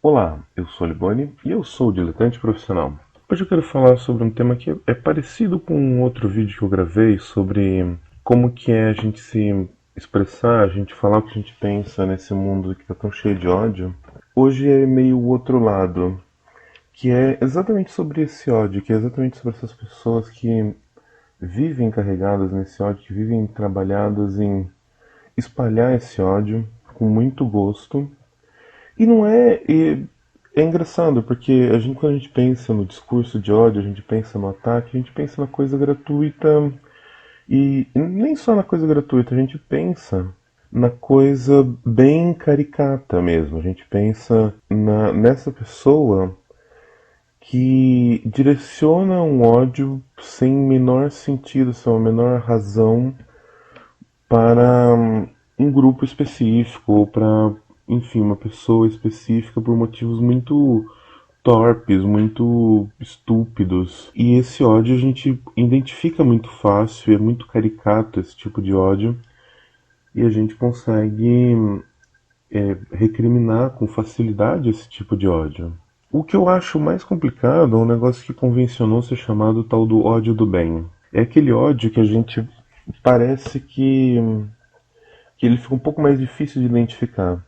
Olá, eu sou o Liboni e eu sou o diletante profissional. Hoje eu quero falar sobre um tema que é parecido com um outro vídeo que eu gravei sobre como que é a gente se expressar, a gente falar o que a gente pensa nesse mundo que está tão cheio de ódio. Hoje é meio o outro lado, que é exatamente sobre esse ódio, que é exatamente sobre essas pessoas que vivem carregadas nesse ódio, que vivem trabalhadas em espalhar esse ódio com muito gosto. E não é. É engraçado, porque quando a gente pensa no discurso de ódio, a gente pensa no ataque, a gente pensa na coisa gratuita. E nem só na coisa gratuita, a gente pensa na coisa bem caricata mesmo. A gente pensa nessa pessoa que direciona um ódio sem menor sentido, sem uma menor razão para um grupo específico ou para, enfim, uma pessoa específica por motivos muito torpes, muito estúpidos. E esse ódio a gente identifica muito fácil, é muito caricato esse tipo de ódio, e a gente consegue recriminar com facilidade esse tipo de ódio. O que eu acho mais complicado é um negócio que convencionou ser chamado tal do ódio do bem. É aquele ódio que a gente parece que ele fica um pouco mais difícil de identificar,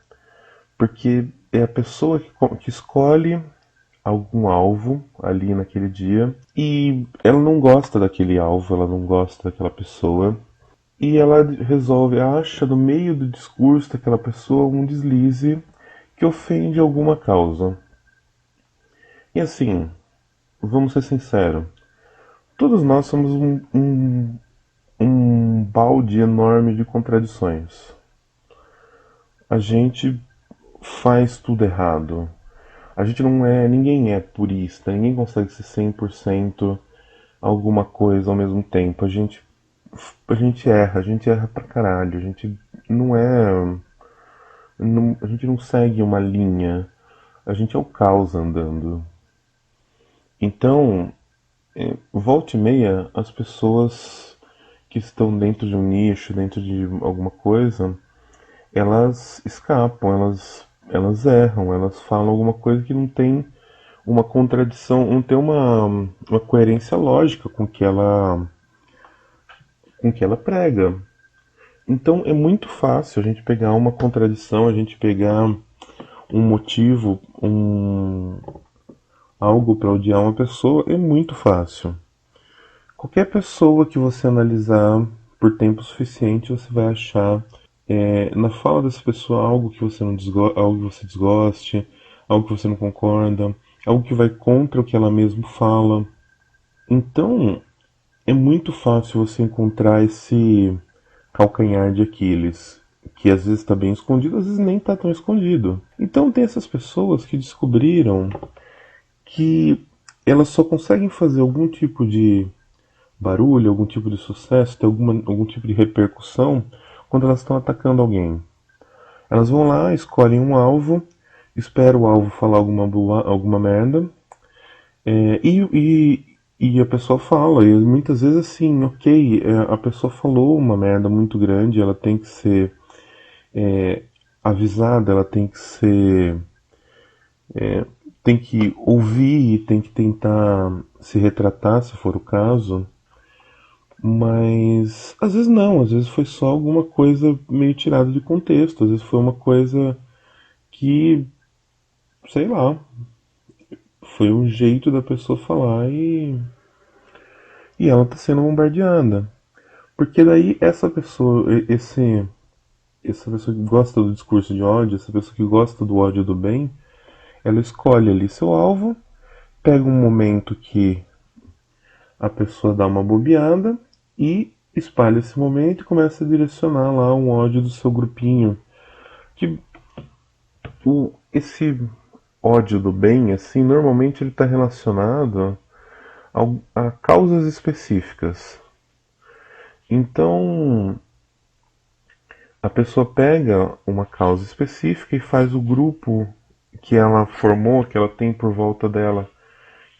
porque é a pessoa que escolhe algum alvo ali naquele dia e ela não gosta daquele alvo, ela não gosta daquela pessoa e ela resolve, acha no meio do discurso daquela pessoa um deslize que ofende alguma causa. E assim, vamos ser sinceros, todos nós somos um balde enorme de contradições. A gente faz tudo errado. A gente não é, ninguém é purista, ninguém consegue ser 100% alguma coisa ao mesmo tempo. A gente erra pra caralho. A gente não é, a gente não segue uma linha. A gente é o caos andando. Então, volta e meia, as pessoas que estão dentro de um nicho, dentro de alguma coisa, elas escapam, elas erram, elas falam alguma coisa que não tem uma contradição, não tem uma coerência lógica com o que ela prega. Então é muito fácil a gente pegar uma contradição, a gente pegar um motivo, algo para odiar uma pessoa, é muito fácil. Qualquer pessoa que você analisar por tempo suficiente, você vai achar na fala dessa pessoa algo que você não algo que você desgoste, algo que você não concorda, algo que vai contra o que ela mesma fala. Então, é muito fácil você encontrar esse calcanhar de Aquiles, que às vezes está bem escondido, às vezes nem está tão escondido. Então tem essas pessoas que descobriram que elas só conseguem fazer algum tipo de barulho, algum tipo de sucesso, ter algum tipo de repercussão quando elas estão atacando alguém. Elas vão lá, escolhem um alvo, esperam o alvo falar alguma merda, e a pessoa fala, e muitas vezes assim, ok, a pessoa falou uma merda muito grande, ela tem que ser avisada, ela tem que ser. Tem que ouvir e tem que tentar se retratar, se for o caso, mas às vezes não, às vezes foi só alguma coisa meio tirada de contexto, às vezes foi uma coisa que, sei lá, foi um jeito da pessoa falar e ela tá sendo bombardeada. Porque daí essa pessoa, essa pessoa que gosta do discurso de ódio, essa pessoa que gosta do ódio do bem, ela escolhe ali seu alvo, pega um momento que a pessoa dá uma bobeada e espalha esse momento e começa a direcionar lá um ódio do seu grupinho. Que esse ódio do bem, assim, normalmente ele está relacionado a causas específicas. Então, a pessoa pega uma causa específica e faz o grupo que ela formou, que ela tem por volta dela,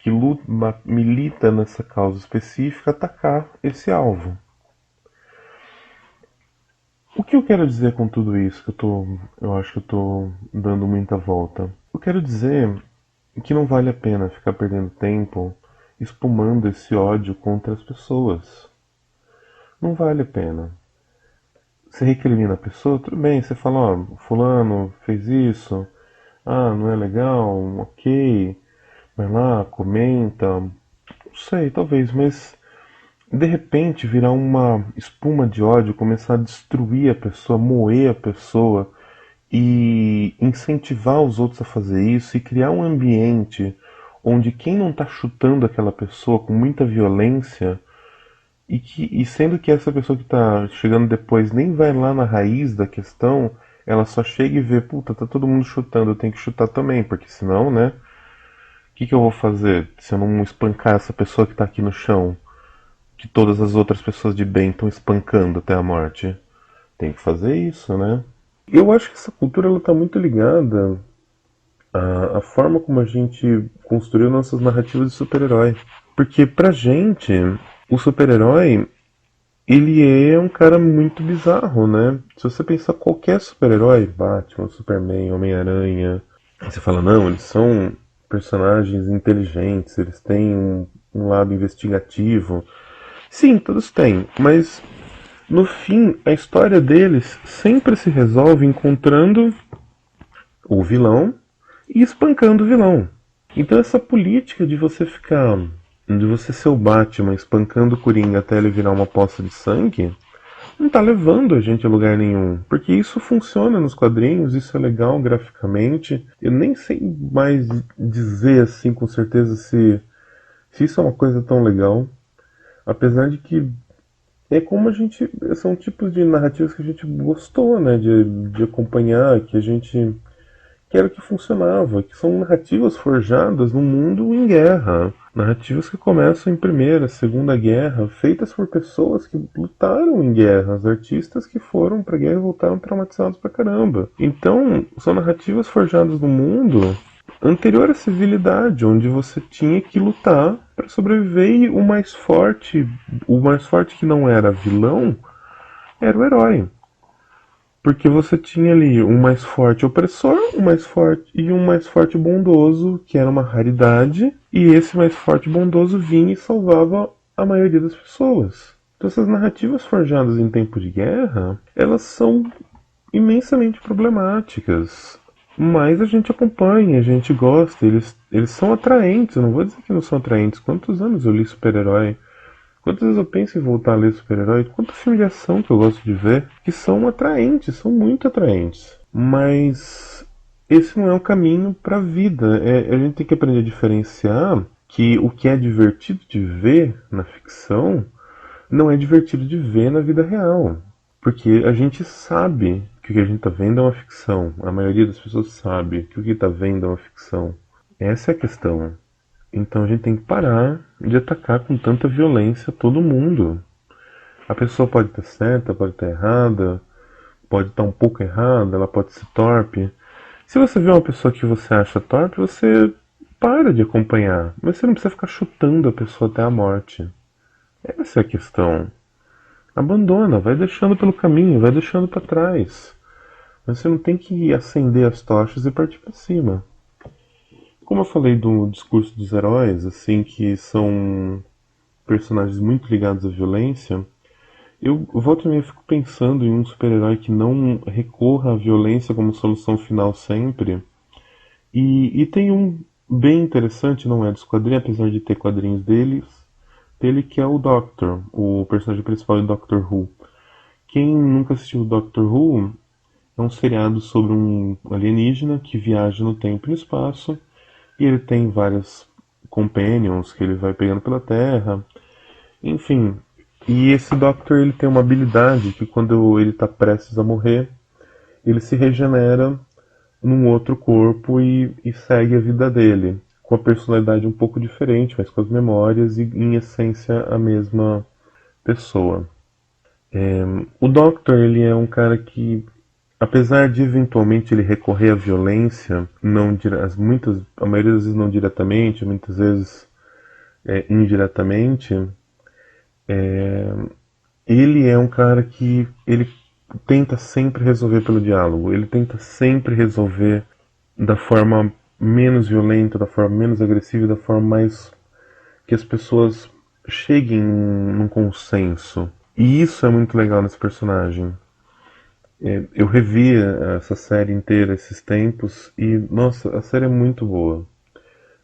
que luta, milita nessa causa específica, atacar esse alvo. O que eu quero dizer com tudo isso, eu acho que eu estou dando muita volta? Eu quero dizer que não vale a pena ficar perdendo tempo espumando esse ódio contra as pessoas. Não vale a pena. Você recrimina a pessoa, tudo bem, você fala, ó, fulano fez isso, não é legal, ok, vai lá, comenta, não sei, talvez, mas de repente virar uma espuma de ódio, começar a destruir a pessoa, moer a pessoa e incentivar os outros a fazer isso e criar um ambiente onde quem não está chutando aquela pessoa com muita violência e sendo que essa pessoa que está chegando depois nem vai lá na raiz da questão, ela só chega e vê, puta, tá todo mundo chutando, eu tenho que chutar também, porque senão, né? O que eu vou fazer se eu não espancar essa pessoa que está aqui no chão, que todas as outras pessoas de bem estão espancando até a morte? Tem que fazer isso, né? Eu acho que essa cultura ela está muito ligada à forma como a gente construiu nossas narrativas de super-herói. Porque pra gente, o super-herói ele é um cara muito bizarro, né? Se você pensar qualquer super-herói, Batman, Superman, Homem-Aranha, você fala, não, eles são personagens inteligentes, eles têm um lado investigativo. Sim, todos têm, mas no fim, a história deles sempre se resolve encontrando o vilão e espancando o vilão. Então essa política de você ser o Batman espancando o Coringa até ele virar uma poça de sangue, não tá levando a gente a lugar nenhum. Porque isso funciona nos quadrinhos, isso é legal graficamente. Eu nem sei mais dizer assim com certeza se isso é uma coisa tão legal. Apesar de que é como a gente. São tipos de narrativas que a gente gostou, né? De acompanhar, que era o que funcionava, que são narrativas forjadas num mundo em guerra. Narrativas que começam em Primeira, Segunda Guerra, feitas por pessoas que lutaram em guerras, artistas que foram pra guerra e voltaram traumatizados pra caramba. Então, são narrativas forjadas num mundo anterior à civilidade, onde você tinha que lutar para sobreviver e o mais forte que não era vilão, era o herói. Porque você tinha ali um mais forte opressor, um mais forte e um mais forte bondoso, que era uma raridade, e esse mais forte bondoso vinha e salvava a maioria das pessoas. Então essas narrativas forjadas em tempo de guerra, elas são imensamente problemáticas. Mas a gente acompanha, a gente gosta, eles são atraentes, eu não vou dizer que não são atraentes. Quantos anos eu li super-herói? Quantas vezes eu penso em voltar a ler super-herói? Quanto filme de ação que eu gosto de ver, que são atraentes, são muito atraentes. Mas esse não é o caminho para a vida. A gente tem que aprender a diferenciar que o que é divertido de ver na ficção não é divertido de ver na vida real. Porque a gente sabe que o que a gente está vendo é uma ficção. A maioria das pessoas sabe que o que está vendo é uma ficção. Essa é a questão. Então a gente tem que parar de atacar com tanta violência todo mundo. A pessoa pode estar certa, pode estar errada, pode estar um pouco errada, ela pode ser torpe. Se você vê uma pessoa que você acha torpe, você para de acompanhar. Mas você não precisa ficar chutando a pessoa até a morte. Essa é a questão. Abandona, vai deixando pelo caminho, vai deixando para trás. Mas você não tem que acender as tochas e partir para cima. Como eu falei do discurso dos heróis, assim, que são personagens muito ligados à violência, eu volto e meia fico pensando em um super-herói que não recorra à violência como solução final sempre. E tem um bem interessante, não é dos quadrinhos, apesar de ter quadrinhos dele, que é o Doctor, o personagem principal de Doctor Who. Quem nunca assistiu o Doctor Who é um seriado sobre um alienígena que viaja no tempo e no espaço, e ele tem vários companions que ele vai pegando pela Terra. Enfim, e esse Doctor ele tem uma habilidade que quando ele está prestes a morrer, ele se regenera num outro corpo e segue a vida dele, com a personalidade um pouco diferente, mas com as memórias e em essência a mesma pessoa. O Doctor ele é um cara que, apesar de eventualmente ele recorrer à violência, não a maioria das vezes não diretamente, muitas vezes indiretamente, ele é um cara que ele tenta sempre resolver pelo diálogo, ele tenta sempre resolver da forma menos violenta, da forma menos agressiva, da forma mais que as pessoas cheguem num consenso. E isso é muito legal nesse personagem. Eu revi essa série inteira esses tempos e, nossa, a série é muito boa.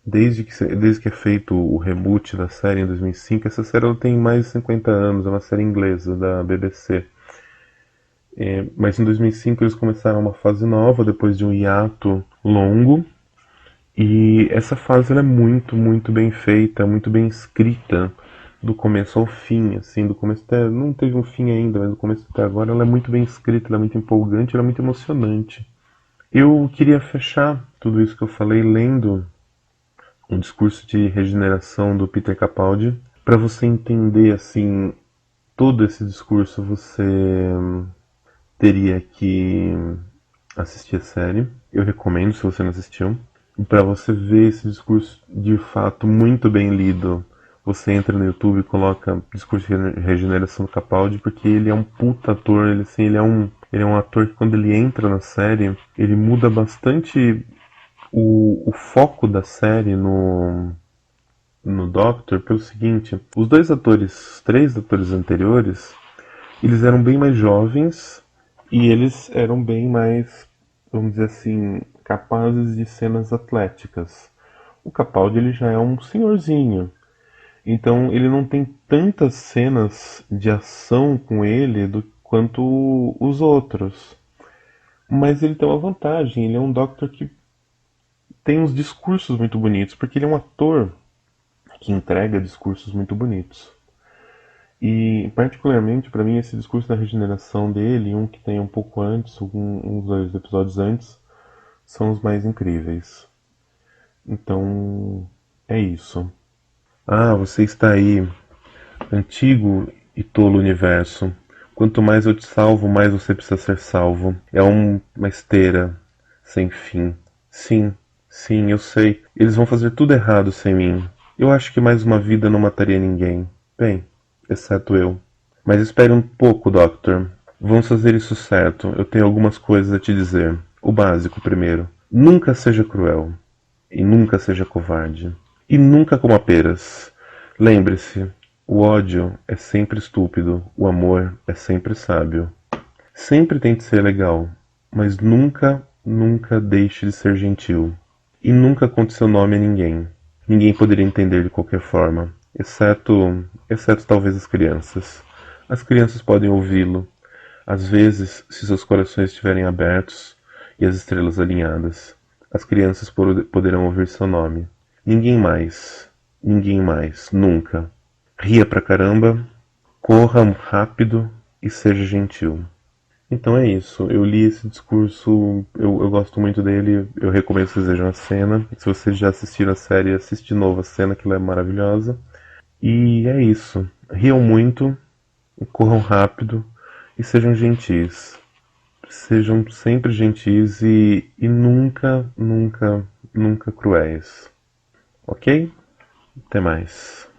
Desde que é feito o reboot da série em 2005, essa série ela tem mais de 50 anos, é uma série inglesa da BBC. Mas em 2005 eles começaram uma fase nova, depois de um hiato longo. E essa fase ela é muito, muito bem feita, muito bem escrita, do começo ao fim, assim, do começo até, não teve um fim ainda, mas do começo até agora ela é muito bem escrita, ela é muito empolgante, ela é muito emocionante. Eu queria fechar tudo isso que eu falei lendo um discurso de regeneração do Peter Capaldi. Para você entender assim todo esse discurso, você teria que assistir a série. Eu recomendo se você não assistiu. Para você ver esse discurso de fato muito bem lido, você entra no YouTube e coloca discurso de regeneração do Capaldi, porque ele é um puta ator, ele, assim, ele é um ator que quando ele entra na série, ele muda bastante o foco da série no Doctor pelo seguinte, os três atores anteriores, eles eram bem mais jovens e eles eram bem mais, vamos dizer assim, capazes de cenas atléticas. O Capaldi ele já é um senhorzinho, então ele não tem tantas cenas de ação com ele quanto os outros. Mas ele tem uma vantagem, ele é um Doctor que tem uns discursos muito bonitos, porque ele é um ator que entrega discursos muito bonitos. E, particularmente, para mim, esse discurso da regeneração dele, um que tem um pouco antes, uns dois episódios antes, são os mais incríveis. Então, é isso. Ah, você está aí, antigo e tolo universo. Quanto mais eu te salvo, mais você precisa ser salvo. É uma esteira sem fim. Sim, sim, eu sei. Eles vão fazer tudo errado sem mim. Eu acho que mais uma vida não mataria ninguém. Bem, exceto eu. Mas espere um pouco, Doctor. Vamos fazer isso certo. Eu tenho algumas coisas a te dizer. O básico primeiro. Nunca seja cruel. E nunca seja covarde. E nunca coma peras. Lembre-se, o ódio é sempre estúpido. O amor é sempre sábio. Sempre tente ser legal, mas nunca, nunca deixe de ser gentil. E nunca conte seu nome a ninguém. Ninguém poderia entender de qualquer forma, exceto talvez as crianças. As crianças podem ouvi-lo, às vezes, se seus corações estiverem abertos e as estrelas alinhadas. As crianças poderão ouvir seu nome. Ninguém mais, nunca. Ria pra caramba, corra rápido e seja gentil. Então é isso. Eu li esse discurso, eu gosto muito dele, eu recomendo que vocês vejam a cena. Se vocês já assistiram a série, assiste de novo a cena, que ela é maravilhosa. E é isso. Riam muito, corram rápido e sejam gentis. Sejam sempre gentis e nunca, nunca, nunca cruéis. Ok? Até mais.